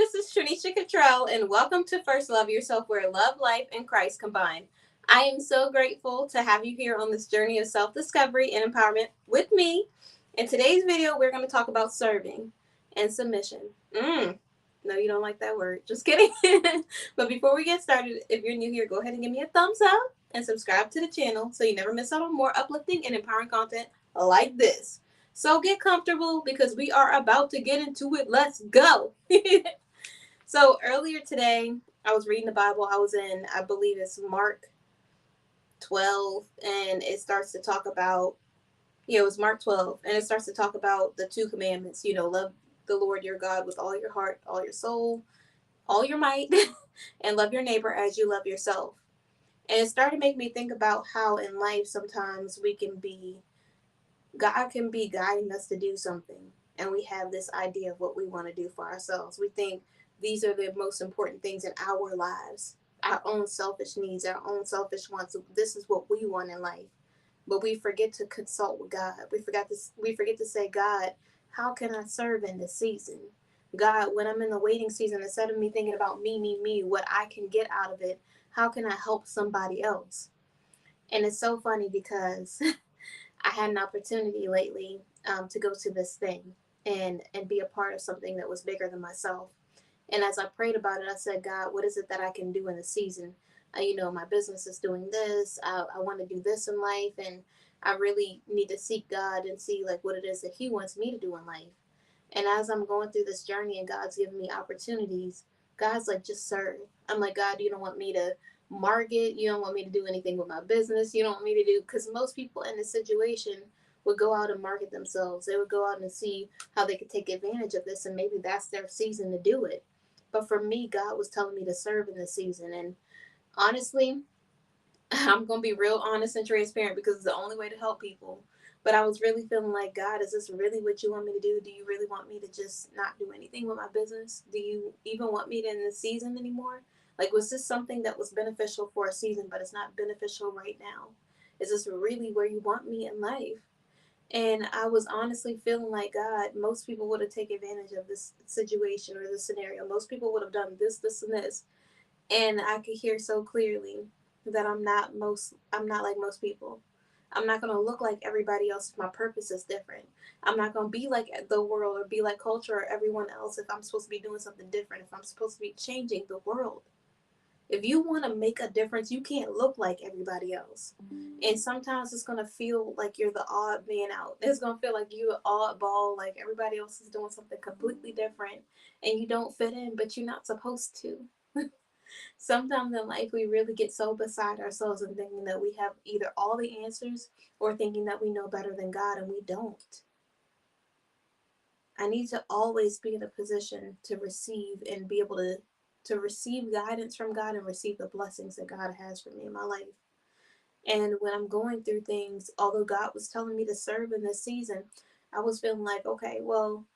this is Trinesha Catrell, and welcome to First Love Yourself, where love, life, and Christ combine. I am so grateful to have you here on this journey of self discovery and empowerment with me. In today's video, we're going to talk about serving and submission. No, you don't like that word. Just kidding. But before we get started, if you're new here, go ahead and give me a thumbs up and subscribe to the channel so you never miss out on more uplifting and empowering content like this. So get comfortable because we are about to get into it. Let's go. So earlier today, I was reading the Bible. I was in, I believe it's Mark 12, and it starts to talk about, it was Mark 12, and it starts to talk about the two commandments, love the Lord your God with all your heart, all your soul, all your might, and love your neighbor as you love yourself. And it started to make me think about how in life sometimes God can be guiding us to do something, and we have this idea of what we want to do for ourselves. We think these are the most important things in our lives, our own selfish needs, our own selfish wants. This is what we want in life, but we forget to consult with God. We forget to say, God, how can I serve in this season? God, when I'm in the waiting season, instead of me thinking about me, what I can get out of it, how can I help somebody else? And it's so funny because I had an opportunity lately to go to this thing and be a part of something that was bigger than myself. And as I prayed about it, I said, God, what is it that I can do in the season? My business is doing this. I want to do this in life, and I really need to seek God and see like what it is that He wants me to do in life. And as I'm going through this journey and God's giving me opportunities, God's like, just serve. I'm like, God, you don't want me to market. You don't want me to do anything with my business. You don't want me to do, because most people in this situation would go out and market themselves. They would go out and see how they could take advantage of this, and maybe that's their season to do it. But for me, God was telling me to serve in this season. And honestly, I'm going to be real honest and transparent because it's the only way to help people. But I was really feeling like, God, is this really what you want me to do? Do you really want me to just not do anything with my business? Do you even want me to in this season anymore? Like, was this something that was beneficial for a season, but it's not beneficial right now? Is this really where you want me in life? And I was honestly feeling like, God, most people would have taken advantage of this situation or this scenario. Most people would have done this, and this. And I could hear so clearly that I'm not like most people. I'm not going to look like everybody else if my purpose is different. I'm not going to be like the world or be like culture or everyone else if I'm supposed to be doing something different, if I'm supposed to be changing the world. If you want to make a difference, you can't look like everybody else. And sometimes it's going to feel like you're the odd man out. It's going to feel like you're an oddball, like everybody else is doing something completely different and you don't fit in, but you're not supposed to. Sometimes in life, we really get so beside ourselves and thinking that we have either all the answers or thinking that we know better than God, and we don't. I need to always be in a position to receive and be able to receive guidance from God and receive the blessings that God has for me in my life. And when I'm going through things, although God was telling me to serve in this season, I was feeling like, okay, well,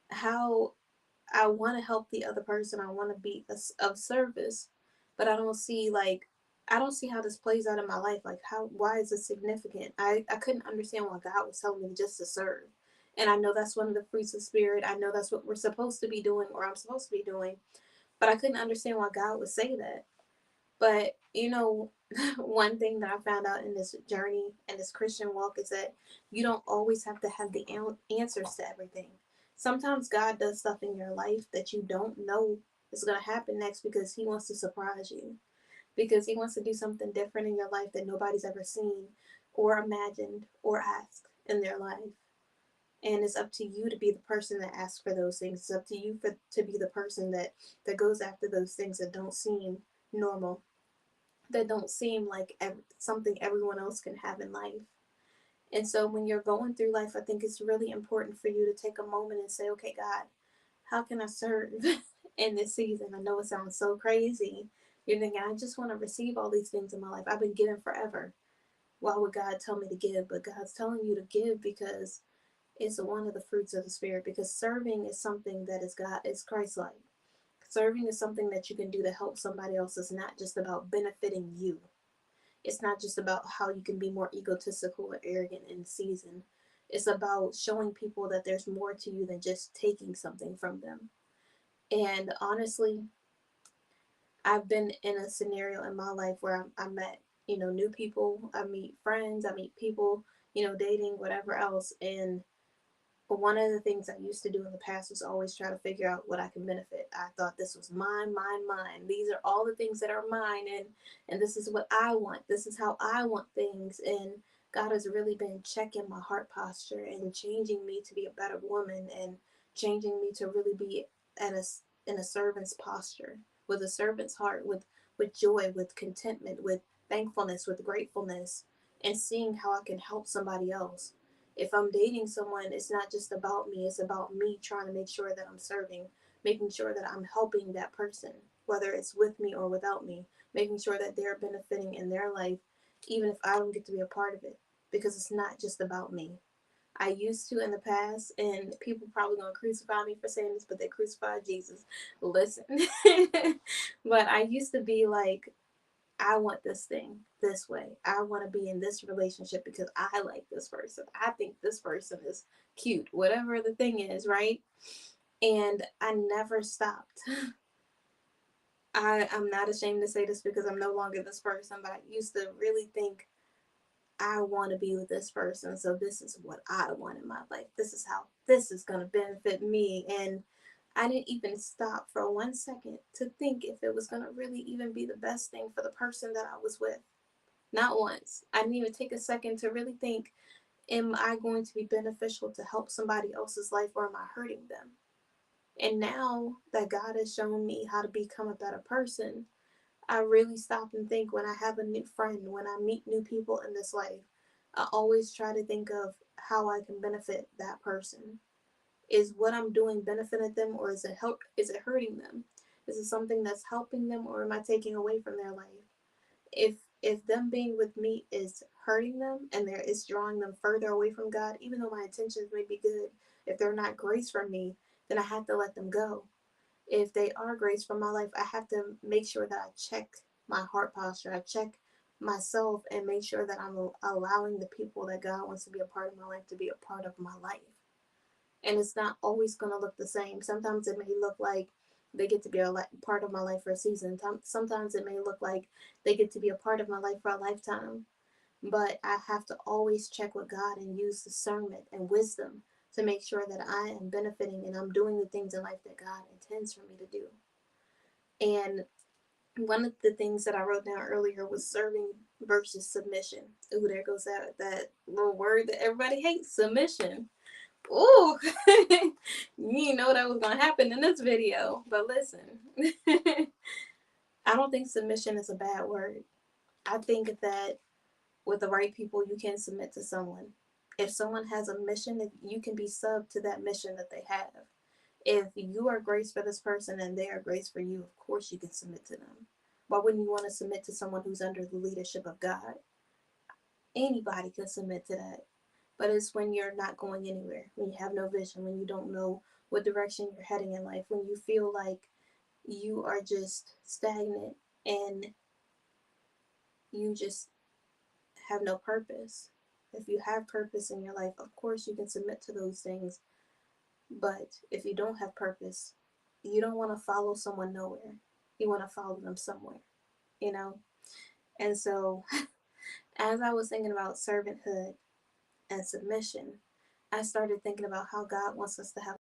how I want to help the other person. I want to be of service, but I don't see how this plays out in my life. Like why is this significant? I couldn't understand why God was telling me just to serve. And I know that's one of the fruits of the spirit. I know that's what we're supposed to be doing or I'm supposed to be doing, but I couldn't understand why God would say that. But one thing that I found out in this journey and this Christian walk is that you don't always have to have the answers to everything. Sometimes God does stuff in your life that you don't know is going to happen next because He wants to surprise you, because He wants to do something different in your life that nobody's ever seen or imagined or asked in their life. And it's up to you to be the person that asks for those things. It's up to you to be the person that goes after those things that don't seem normal, that don't seem like something everyone else can have in life. And so when you're going through life, I think it's really important for you to take a moment and say, okay, God, how can I serve in this season? I know it sounds so crazy. You're thinking, I just want to receive all these things in my life. I've been giving forever. Why would God tell me to give? But God's telling you to give because it's one of the fruits of the Spirit. Because serving is something that is Christ-like. Serving is something that you can do to help somebody else. It's not just about benefiting you. It's not just about how you can be more egotistical or arrogant in season. It's about showing people that there's more to you than just taking something from them. And honestly, I've been in a scenario in my life where I met, new people. I meet friends, I meet people, dating, whatever else. And one of the things I used to do in the past was always try to figure out what I can benefit. I thought this was mine, mine, mine. These are all the things that are mine, and this is what I want. This is how I want things. And God has really been checking my heart posture and changing me to be a better woman, and changing me to really be at a in a servant's posture, with a servant's heart, with joy, with contentment, with thankfulness, with gratefulness, and seeing how I can help somebody else. If I'm dating someone, it's not just about me, it's about me trying to make sure that I'm serving, making sure that I'm helping that person, whether it's with me or without me, making sure that they're benefiting in their life, even if I don't get to be a part of it, because it's not just about me. I used to in the past, and people probably gonna crucify me for saying this, but they crucified Jesus. Listen, but I used to be like, I want this thing this way. I want to be in this relationship because I like this person. I think this person is cute, whatever the thing is, right? And I never stopped. I'm not ashamed to say this because I'm no longer this person, but I used to really think I want to be with this person. So this is what I want in my life. This is how this is going to benefit me. And I didn't even stop for 1 second to think if it was going to really even be the best thing for the person that I was with. Not once. I didn't even take a second to really think, am I going to be beneficial to help somebody else's life, or am I hurting them? And now that God has shown me how to become a better person, I really stop and think when I have a new friend, when I meet new people in this life, I always try to think of how I can benefit that person. Is what I'm doing benefiting them, or is it hurting them? Is it something that's helping them, or am I taking away from their life? If them being with me is hurting them, and there is drawing them further away from God, even though my intentions may be good, if they're not grace from me, then I have to let them go. If they are grace from my life, I have to make sure that I check my heart posture. I check myself and make sure that I'm allowing the people that God wants to be a part of my life to be a part of my life. And it's not always going to look the same. Sometimes it may look like they get to be a part of my life for a season. Sometimes it may look like they get to be a part of my life for a lifetime. But I have to always check with God and use discernment and wisdom to make sure that I am benefiting and I'm doing the things in life that God intends for me to do. And one of the things that I wrote down earlier was serving versus submission. Ooh, there goes that little word that everybody hates, submission. Ooh, you didn't know that was gonna happen in this video. But listen, I don't think submission is a bad word. I think that with the right people, you can submit to someone. If someone has a mission, if you can be sub to that mission that they have. If you are grace for this person and they are grace for you, of course you can submit to them. Why wouldn't you want to submit to someone who's under the leadership of God? Anybody can submit to that. But it's when you're not going anywhere, when you have no vision, when you don't know what direction you're heading in life, when you feel like you are just stagnant and you just have no purpose. If you have purpose in your life, of course you can submit to those things. But if you don't have purpose, you don't want to follow someone nowhere. You want to follow them somewhere, you know? And so, as I was thinking about servanthood and submission, I started thinking about how God wants us to have.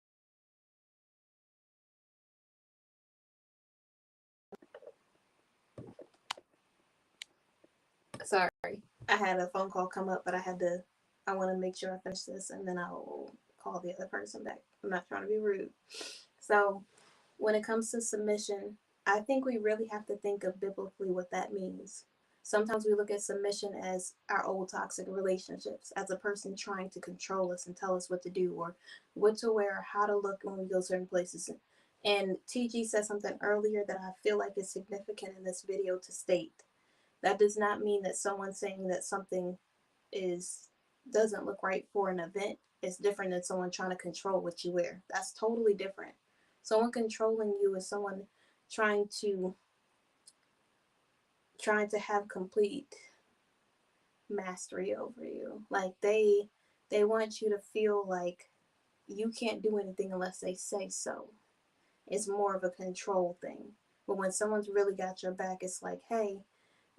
Sorry, I had a phone call come up, but I want to make sure I finish this and then I'll call the other person back. I'm not trying to be rude. So, when it comes to submission, I think we really have to think of biblically what that means. Sometimes we look at submission as our old toxic relationships, as a person trying to control us and tell us what to do, or what to wear, or how to look when we go certain places. And TG said something earlier that I feel like is significant in this video to state. That does not mean that someone saying that something is doesn't look right for an event is different than someone trying to control what you wear. That's totally different. Someone controlling you is someone trying to have complete mastery over you. Like they want you to feel like you can't do anything unless they say so. It's more of a control thing. But when someone's really got your back, it's like, hey,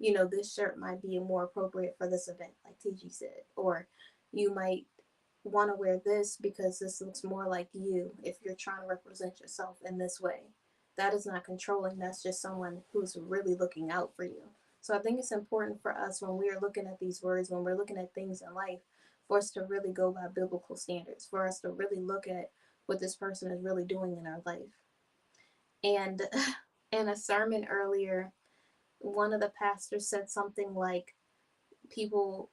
this shirt might be more appropriate for this event, like TG said. Or you might want to wear this because this looks more like you if you're trying to represent yourself in this way. That is not controlling, that's just someone who's really looking out for you. So I think it's important for us when we are looking at these words, when we're looking at things in life, for us to really go by biblical standards, for us to really look at what this person is really doing in our life. And in a sermon earlier, one of the pastors said something like, people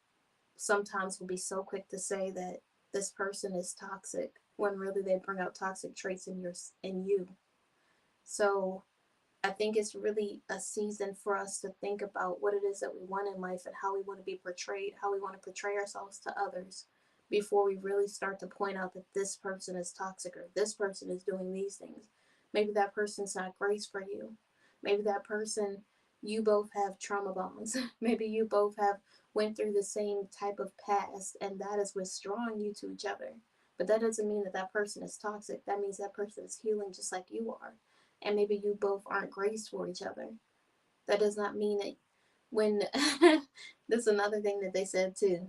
sometimes will be so quick to say that this person is toxic when really they bring out toxic traits in you. So I think it's really a season for us to think about what it is that we want in life and how we want to be portrayed, how we want to portray ourselves to others before we really start to point out that this person is toxic or this person is doing these things. Maybe that person's not grace for you. Maybe that person, you both have trauma bonds. Maybe you both have went through the same type of past and that is what's drawing you to each other. But that doesn't mean that that person is toxic. That means that person is healing just like you are, and maybe you both aren't graced for each other. That does not mean that when that's another thing that they said too.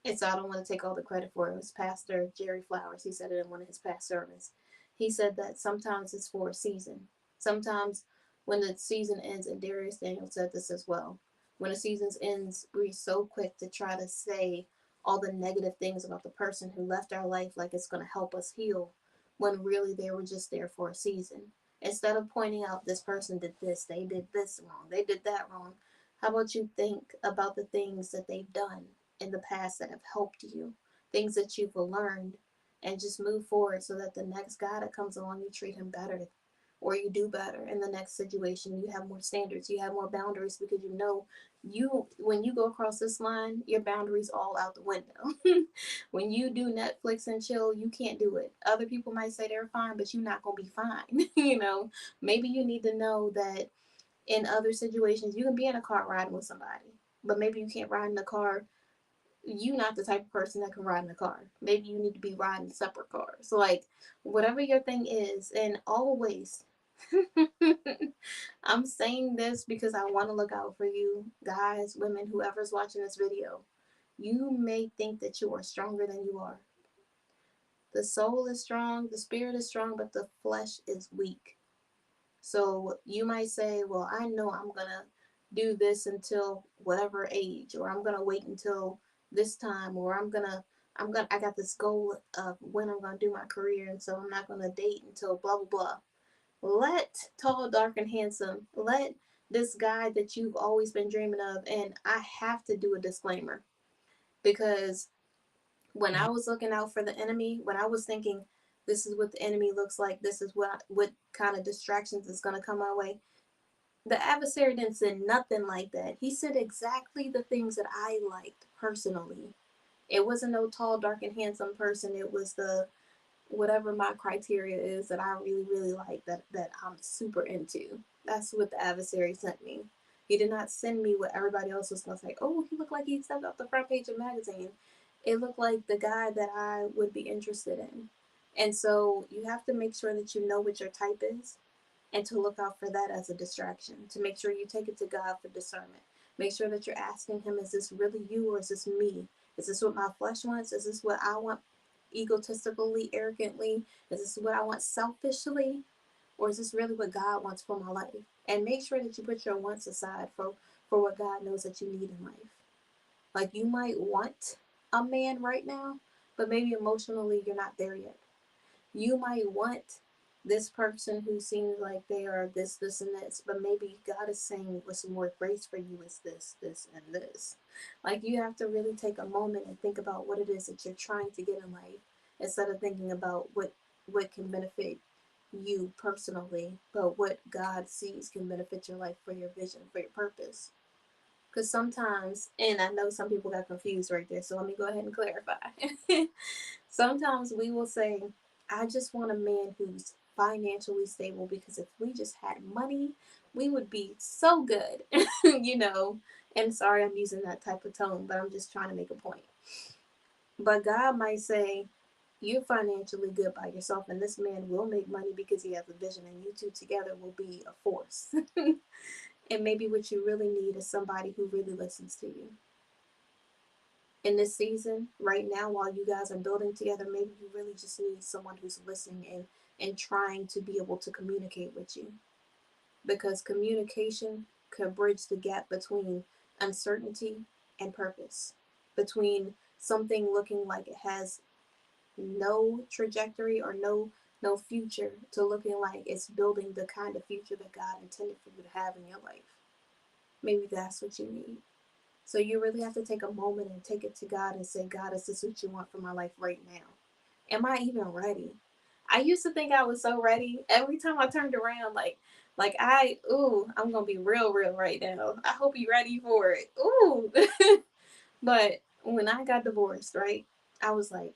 And so I don't want to take all the credit for it. It was Pastor Jerry Flowers. He said it in one of his past sermons. He said that sometimes it's for a season. Sometimes when the season ends, and Darius Daniel said this as well, when the season ends, we're so quick to try to say all the negative things about the person who left our life like it's going to help us heal, when really they were just there for a season. Instead of pointing out this person did this, they did this wrong, they did that wrong, how about you think about the things that they've done in the past that have helped you, things that you've learned, and just move forward so that the next guy that comes along, you treat him better, or you do better in the next situation. You have more standards, you have more boundaries, because you when you go across this line, your boundaries all out the window. When you do Netflix and chill, you can't do it. Other people might say they're fine, but you're not gonna be fine. Maybe you need to know that in other situations you can be in a car riding with somebody, but maybe you can't ride in the car. You not the type of person that can ride in a car. Maybe you need to be riding separate cars. Like, whatever your thing is, and always I'm saying this because I want to look out for you guys, women, whoever's watching this video. You may think that you are stronger than you are. The soul is strong, the spirit is strong, but the flesh is weak. So you might say, well, I know I'm going to do this until whatever age, or I'm going to wait until this time, or I got this goal of when I'm going to do my career, and so I'm not going to date until blah, blah, blah. Let tall, dark, and handsome, let this guy that you've always been dreaming of, and I have to do a disclaimer, because when I was looking out for the enemy, when I was thinking, this is what the enemy looks like, this is what kind of distractions is going to come my way, the adversary didn't say nothing like that. He said exactly the things that I liked personally. It wasn't no tall, dark, and handsome person. It was the whatever my criteria is that I really, really like, that I'm super into. That's what the adversary sent me. He did not send me what everybody else was gonna say. Oh, he looked like he stepped off the front page of the magazine. It looked like the guy that I would be interested in. And so you have to make sure that you know what your type is, and to look out for that as a distraction, to make sure you take it to God for discernment. Make sure that you're asking him, is this really you or is this me? Is this what my flesh wants? Is this what I want egotistically, arrogantly? Is this what I want selfishly? Or is this really what God wants for my life? And make sure that you put your wants aside for what God knows that you need in life. Like, you might want a man right now, but maybe emotionally you're not there yet. You might want this person who seems like they are this, this, and this, but maybe God is saying what's more grace for you is this, this, and this. Like, you have to really take a moment and think about what it is that you're trying to get in life, instead of thinking about what can benefit you personally, but what God sees can benefit your life, for your vision, for your purpose. Because sometimes, and I know some people got confused right there, so let me go ahead and clarify. Sometimes we will say, I just want a man who's financially stable, because if we just had money, we would be so good. you know. And sorry I'm using that type of tone, but I'm just trying to make a point. But God might say, you're financially good by yourself, and this man will make money because he has a vision, and you two together will be a force. And maybe what you really need is somebody who really listens to you. In this season, right now, while you guys are building together, maybe you really just need someone who's listening and trying to be able to communicate with you. Because communication could bridge the gap between uncertainty and purpose, between something looking like it has no trajectory or no future to looking like it's building the kind of future that God intended for you to have in your life. Maybe that's what you need. So you really have to take a moment and take it to God and say, God, is this what you want for my life right now? Am I even ready? I used to think I was so ready. Every time I turned around, I'm gonna be real right now. I hope you're ready for it. Ooh. But when I got divorced, right, I was like,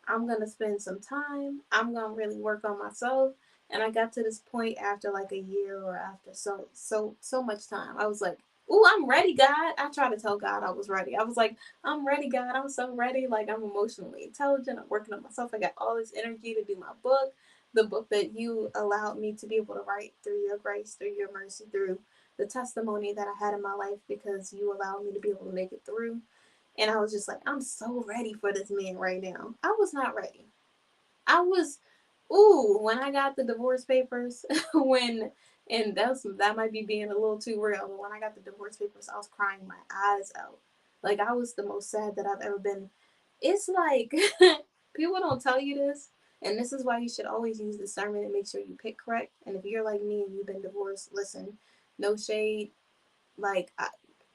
I'm gonna spend some time. I'm gonna really work on myself. And I got to this point after like a year or after so much time. I was like, "Ooh, I'm ready, God." I tried to tell God I was ready. I was like, "I'm ready, God. I'm so ready. Like I'm emotionally intelligent. I'm working on myself. I got all this energy to do my book, the book that you allowed me to be able to write through your grace, through your mercy, through the testimony that I had in my life because you allowed me to be able to make it through." And I was just like, I'm so ready for this man right now. I was not ready. I was, ooh, when I got the divorce papers, and that might be being a little too real, but when I got the divorce papers, I was crying my eyes out. Like, I was the most sad that I've ever been. It's like, people don't tell you this, and this is why you should always use discernment and make sure you pick correct. And if you're like me and you've been divorced, listen, no shade, like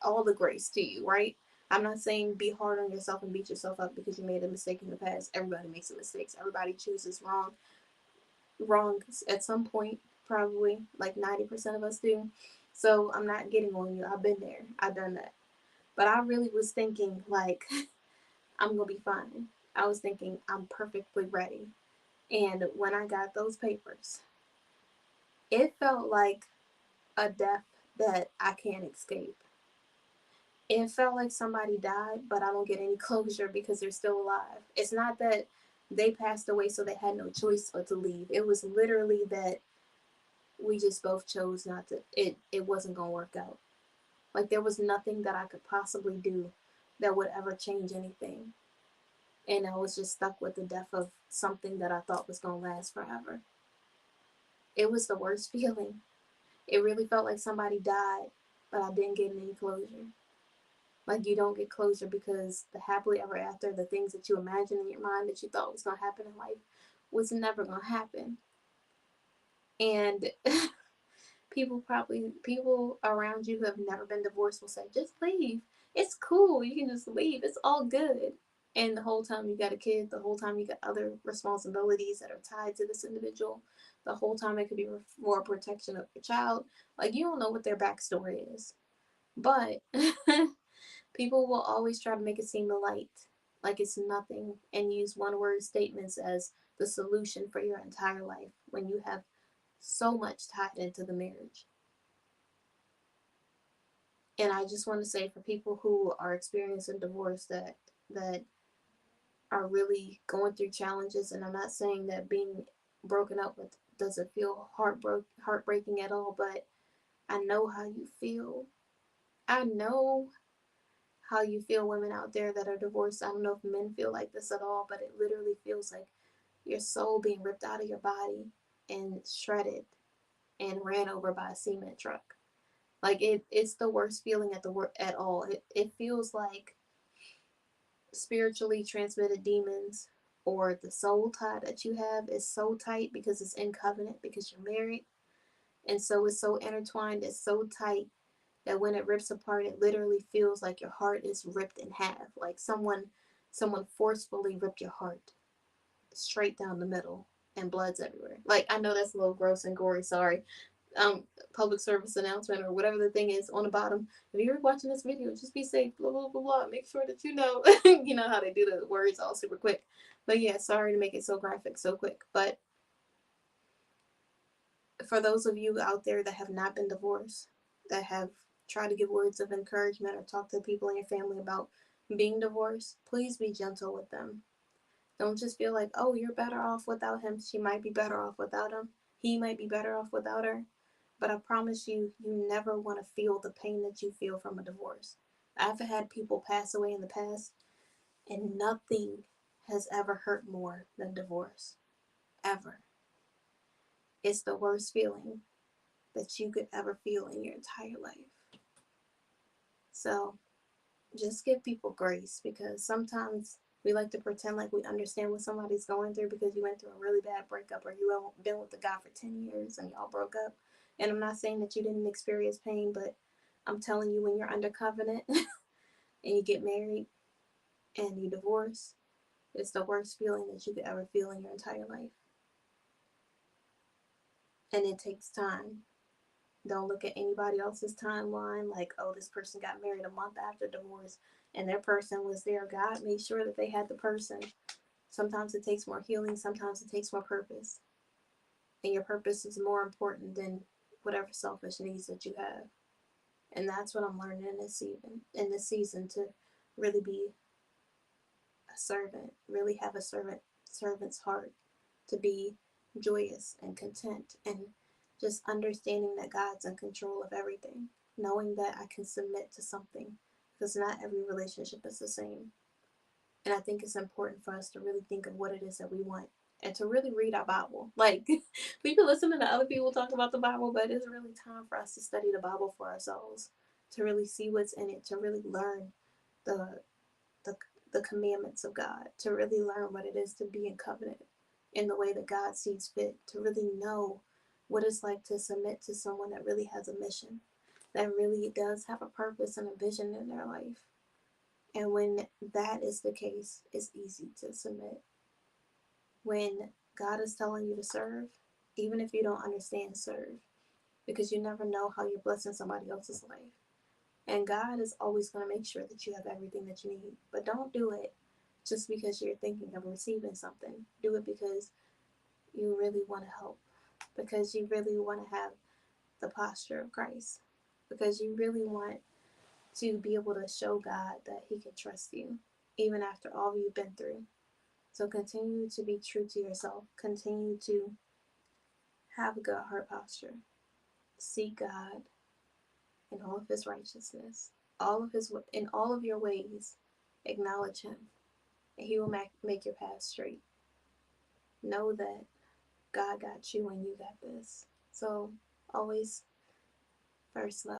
all the grace to you, right? I'm not saying be hard on yourself and beat yourself up because you made a mistake in the past. Everybody makes mistakes. Everybody chooses wrong at some point, probably like 90% of us do. So I'm not getting on you. I've been there. I've done that. But I really was thinking like I'm gonna be fine. I was thinking I'm perfectly ready. And when I got those papers, it felt like a death that I can't escape. It felt like somebody died, but I don't get any closure because they're still alive. It's not that they passed away so they had no choice but to leave. It was literally that we just both chose not to. It wasn't gonna work out. Like there was nothing that I could possibly do that would ever change anything. And I was just stuck with the death of something that I thought was gonna last forever. It was the worst feeling. It really felt like somebody died, but I didn't get any closure. Like you don't get closure because the happily ever after, the things that you imagine in your mind that you thought was gonna happen in life was never gonna happen. And people around you who have never been divorced will say, just leave. It's cool. You can just leave. It's all good. And the whole time you got a kid, the whole time you got other responsibilities that are tied to this individual, the whole time it could be for protection of your child. Like you don't know what their backstory is. But people will always try to make it seem light, like it's nothing, and use one word statements as the solution for your entire life when you have so much tied into the marriage. And I just want to say for people who are experiencing divorce that are really going through challenges, and I'm not saying that being broken up with doesn't feel heartbreaking at all, but I know how you feel. I know how you feel, women out there that are divorced. I don't know if men feel like this at all, but it literally feels like your soul being ripped out of your body and shredded and ran over by a cement truck. Like it's the worst feeling at all. It feels like spiritually transmitted demons or the soul tie that you have is so tight because it's in covenant because you're married. And so it's so intertwined, it's so tight that when it rips apart, it literally feels like your heart is ripped in half. Like someone forcefully ripped your heart straight down the middle and blood's everywhere. Like I know that's a little gross and gory, sorry. Public service announcement or whatever the thing is on the bottom. If you're watching this video, just be safe, blah blah blah blah. Make sure that you know you know how they do the words all super quick. But yeah, sorry to make it so graphic so quick. But for those of you out there that have not been divorced, that have tried to give words of encouragement or talk to people in your family about being divorced, please be gentle with them. Don't just feel like, oh, you're better off without him. She might be better off without him. He might be better off without her. But I promise you, you never want to feel the pain that you feel from a divorce. I've had people pass away in the past, and nothing has ever hurt more than divorce. Ever. It's the worst feeling that you could ever feel in your entire life. So just give people grace, because sometimes we like to pretend like we understand what somebody's going through because you went through a really bad breakup, or you have been with the guy for 10 years and y'all broke up. And I'm not saying that you didn't experience pain, but I'm telling you, when you're under covenant and you get married and you divorce, it's the worst feeling that you could ever feel in your entire life. And it takes time. Don't look at anybody else's timeline like, oh, this person got married a month after divorce and their person was there. God made sure that they had the person. Sometimes it takes more healing, sometimes it takes more purpose. And your purpose is more important than whatever selfish needs that you have. And that's what I'm learning in this season, to really be a servant, really have a servant's heart, to be joyous and content, and just understanding that God's in control of everything, knowing that I can submit to something, because not every relationship is the same. And I think it's important for us to really think of what it is that we want, and to really read our Bible. Like, we can listen to other people talk about the Bible, but it's really time for us to study the Bible for ourselves, to really see what's in it, to really learn the the, the commandments of God, to really learn what it is to be in covenant in the way that God sees fit, to really know what it's like to submit to someone that really has a mission, that really does have a purpose and a vision in their life. And when that is the case, it's easy to submit. When God is telling you to serve, even if you don't understand, serve, because you never know how you're blessing somebody else's life. And God is always going to make sure that you have everything that you need. But don't do it just because you're thinking of receiving something. Do it because you really want to help, because you really want to have the posture of Christ, because you really want to be able to show God that He can trust you, even after all you've been through. So continue to be true to yourself. Continue to have a good heart posture. Seek God in all of His righteousness, in all of your ways. Acknowledge Him, and He will make your path straight. Know that God got you and you got this. So always first love.